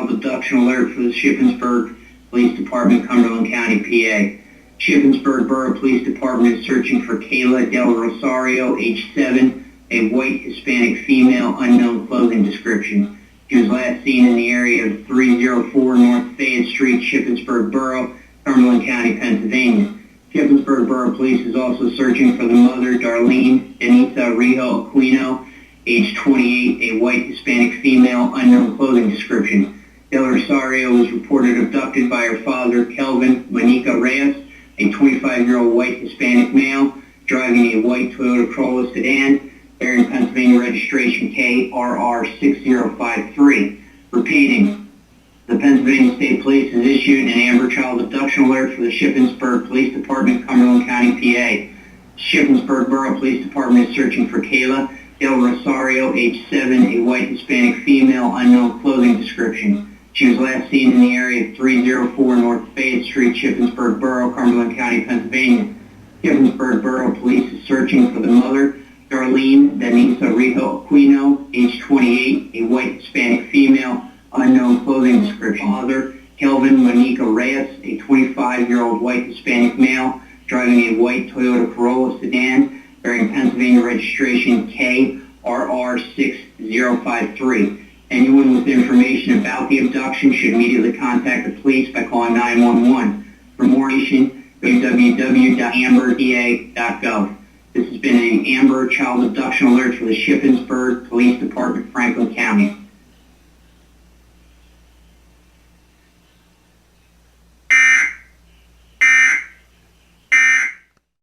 child abduction alert for the Shippensburg Police Department, Cumberland County, PA. Shippensburg Borough Police Department is searching for Kayla Del Rosario, age 7, a white Hispanic female, unknown clothing description. She was last seen in the area of 304 North Fayette Street, Shippensburg Borough, Cumberland County, Pennsylvania. Shippensburg Borough Police is also searching for the mother, Darlene Denisa Rijo Aquino, age 28, a white Hispanic female, unknown clothing description. Del Rosario was reported abducted by her father, Kelvin Monica Reyes, a 25-year-old white Hispanic male, driving a white Toyota Corolla sedan, bearing Pennsylvania registration KRR6053. Repeating, the Pennsylvania State Police has issued an Amber Child Abduction Alert for the Shippensburg Police Department, Cumberland County, PA. Shippensburg Borough Police Department is searching for Kayla Del Rosario, age 7, a white Hispanic female, unknown clothing description. She was last seen in the area of 304 North Fayette Street, Shippensburg Borough, Cumberland County, Pennsylvania. Shippensburg Borough Police is searching for the mother, Darlene Denisa Rijo Aquino, age 28, a white Hispanic female, unknown clothing description. Father, Kelvin Monica Reyes, a 25-year-old white Hispanic male, driving a white Toyota Corolla sedan, bearing Pennsylvania registration KRR6053. Anyone with information about the abduction should immediately contact the police by calling 911. For more information, go to www.amberpa.gov. This has been an Amber Child Abduction Alert for the Shippensburg Police Department, Franklin County.